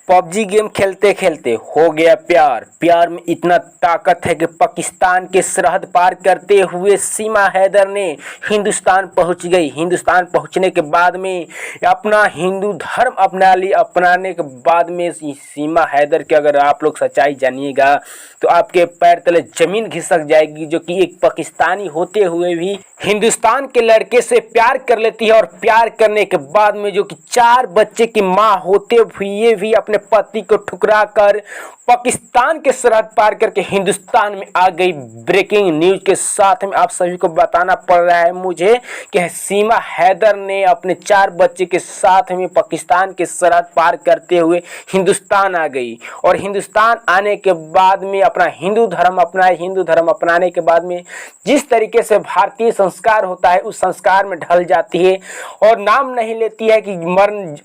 PUBG game खेलते खेलते हो गया प्यार। प्यार में इतना ताकत है कि पाकिस्तान के सरहद पार करते हुए सीमा हैदर ने हिंदुस्तान पहुंच गई। हिंदुस्तान पहुंचने के बाद में अपना हिंदू धर्म अपना ली। अपनाने के बाद में सीमा हैदर के अगर आप लोग सच्चाई जानिएगा तो आपके पैर तले जमीन खिसक जाएगी, जो कि एक पाकिस्तानी होते हुए भी हिंदुस्तान के लड़के से प्यार कर लेती है। और प्यार करने के बाद में जो कि 4 बच्चे की माँ होते हुए भी अपने पति को ठुकरा कर पाकिस्तान के सरहद पार करके हिंदुस्तान में आ गई। ब्रेकिंग न्यूज के साथ में आप सभी को बताना पड़ रहा है मुझे कि सीमा हैदर ने अपने 4 बच्चे के साथ में पाकिस्तान के सरहद पार करते हुए हिंदुस्तान आ गई। और हिंदुस्तान आने के बाद में अपना हिंदू धर्म अपनाए। हिंदू धर्म अपनाने के बाद में जिस तरीके से भारतीय संस्कार होता है उस संस्कार में ढल जाती है और नाम नहीं लेती है कि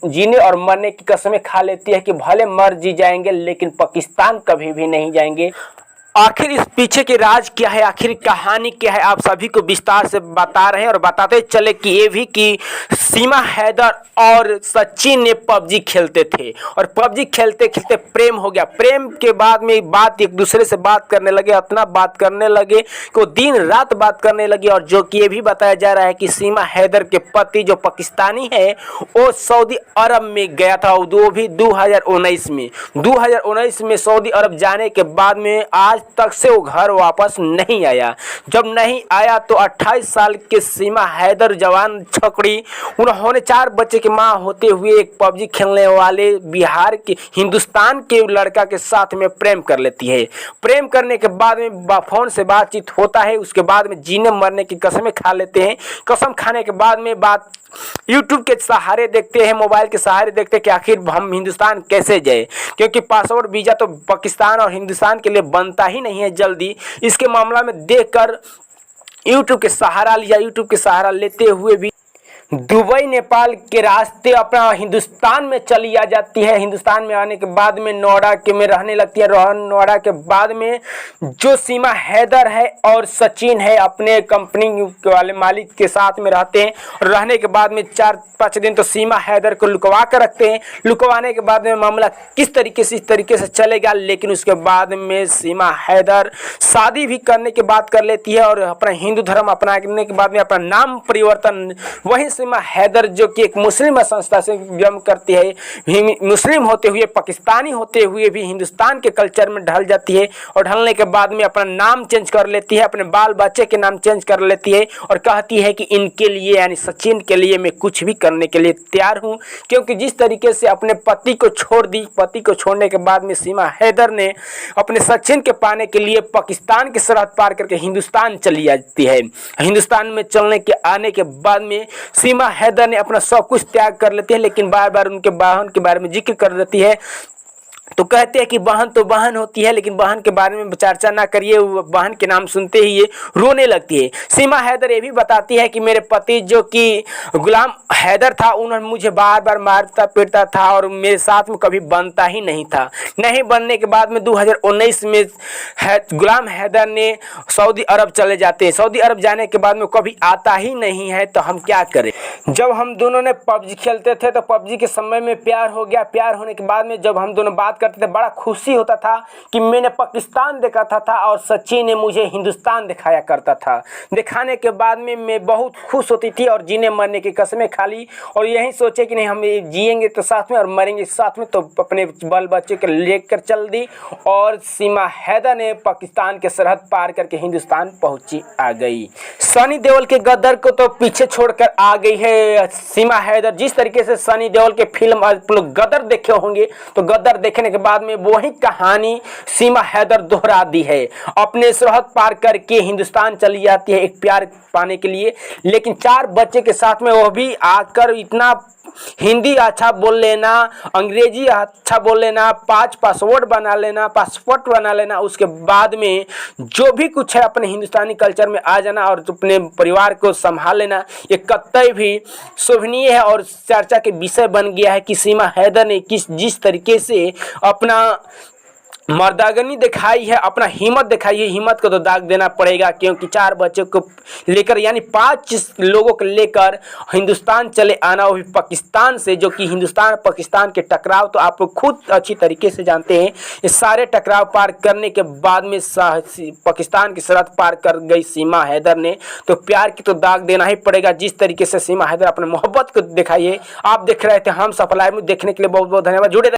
जीने और मरने की कसमें खा लेती है कि भले मर जी जाएंगे लेकिन पाकिस्तान कभी भी नहीं जाएंगे। आखिर इस पीछे के राज क्या है, आखिर कहानी क्या है, आप सभी को विस्तार से बता रहे हैं। और बताते चले कि ये भी कि सीमा हैदर और सचिन ने पबजी खेलते थे और पबजी खेलते खेलते प्रेम हो गया। प्रेम के बाद में बात एक दूसरे से बात करने लगे, इतना बात करने लगे कि वो दिन रात बात करने लगे। और जो कि ये भी बताया जा रहा है कि सीमा हैदर के पति जो पाकिस्तानी है वो सऊदी अरब में गया था, वो भी 2019 में सऊदी अरब जाने के बाद में आज तक से वो घर वापस नहीं आया। जब नहीं आया तो 28 साल के सीमा हैदर जवान छकड़ी, उन्होंने 4 बच्चे की मां होते हुए एक पबजी खेलने वाले बिहार के हिंदुस्तान के लड़का के साथ में प्रेम कर लेती है। प्रेम करने के बाद में फोन से बातचीत होता है, उसके बाद में जीने मरने की कसमें खा लेते हैं। कसम खाने के बाद में बात यूट्यूब के सहारे देखते हैं, मोबाइल के सहारे देखते हैं कि आखिर हम हिंदुस्तान कैसे जाए, क्योंकि पासपोर्ट वीजा तो पाकिस्तान और हिंदुस्तान के लिए बनता ही नहीं है जल्दी। इसके मामला में देखकर यूट्यूब के सहारा लिया। यूट्यूब के सहारा लेते हुए भी दुबई नेपाल के रास्ते अपना हिंदुस्तान में चली आ जाती है। हिंदुस्तान में आने के बाद में नोएडा के में रहने लगती है। नोएडा के बाद में जो सीमा हैदर है और सचिन है अपने कंपनी वाले मालिक के साथ में रहते हैं। और रहने के बाद में 4-5 दिन तो सीमा हैदर को लुकवा कर रखते हैं। लुकवाने के बाद में मामला किस तरीके से इस तरीके से चलेगा, लेकिन उसके बाद में सीमा हैदर शादी भी करने की बात कर लेती है और अपना हिंदू धर्म अपनाने के बाद में अपना नाम परिवर्तन वहीं सीमा हैदर जो कि एक मुस्लिम संस्था से बिलोंग करती है, मुस्लिम होते हुए पाकिस्तानी होते हुए भी हिंदुस्तान के कल्चर में ढल जाती है। और ढलने के बाद में अपना नाम चेंज कर लेती है, अपने बाल बच्चे के नाम चेंज कर लेती है और कहती है कि इनके लिए यानी सचिन के लिए मैं कुछ भी करने के लिए तैयार हूं। क्योंकि जिस तरीके से अपने पति को छोड़ दी, पति को छोड़ने के बाद में सीमा हैदर ने अपने सचिन के पाने के लिए पाकिस्तान की सरहद पार करके हिंदुस्तान चली जाती है। हिंदुस्तान में चलने के आने के बाद में सीमा हैदर ने अपना सब कुछ त्याग कर लेती है, लेकिन बार बार उनके बहन के बारे में जिक्र कर देती है। तो कहते हैं कि बहन तो बहन होती है, लेकिन बहन के बारे में चर्चा ना करिए। बहन के नाम सुनते ही ये रोने लगती है। सीमा हैदर ये भी बताती है कि मेरे पति जो कि गुलाम हैदर था, उन्होंने मुझे बार बार मारता पीटता था और मेरे साथ में कभी बनता ही नहीं था। नहीं बनने के बाद में 2019 में गुलाम हैदर ने सऊदी अरब चले जाते हैं। सऊदी अरब जाने के बाद में कभी आता ही नहीं है, तो हम क्या करें। जब हम दोनों ने पबजी खेलते थे तो पबजी के समय में प्यार हो गया। प्यार होने के बाद में जब हम दोनों बात करते थे बड़ा खुशी होता था कि मैंने पाकिस्तान देखा था और सचिन ने मुझे हिंदुस्तान दिखाया करता था। दिखाने के बाद में मैं बहुत खुश होती थी और जीने मरने की कसमें खा ली और यही सोचे कि नहीं हम जिएंगे तो साथ में और मरेंगे साथ में। तो अपने बाल बच्चे को लेकर चल दी और सीमा हैदर ने पाकिस्तान के सरहद पार करके हिंदुस्तान पहुंची आ गई। सनी देओल के गदर को तो पीछे छोड़कर आ गई है सीमा हैदर। जिस तरीके से सनी देओल के फिल्म आप लोग गदर देखे होंगे तो गदर देखने के बाद में वही कहानी सीमा हैदर दोहरा दी है। अपने सरहद पार करके हिंदुस्तान चली जाती है एक प्यार पाने के लिए, लेकिन 4 बच्चे के साथ में वो भी आकर इतना हिंदी अच्छा बोल लेना, अंग्रेजी अच्छा बोल लेना, 5 पासपोर्ट बना लेना, उसके बाद में जो भी कुछ है अपने हिंदुस्तानी कल्चर में आ जाना और अपने परिवार को संभाल लेना, ये कतई भी शोभनीय है और चर्चा के विषय बन गया है कि सीमा हैदर ने जिस तरीके से अपना मर्दागनी दिखाई है, अपना हिम्मत दिखाई है। हिम्मत को तो दाग देना पड़ेगा, क्योंकि 4 बच्चों को लेकर यानी 5 लोगों को लेकर हिंदुस्तान चले आना, वो भी पाकिस्तान से, जो कि हिंदुस्तान पाकिस्तान के टकराव तो आप लोग खुद अच्छी तरीके से जानते हैं। ये सारे टकराव पार करने के बाद में पाकिस्तान की सरहद पार कर गई सीमा हैदर ने, तो प्यार की तो दाग देना ही पड़ेगा। जिस तरीके से सीमा हैदर अपने मोहब्बत को दिखाई है। आप देख रहे थे हम सफल। देखने के लिए बहुत बहुत धन्यवाद। जुड़े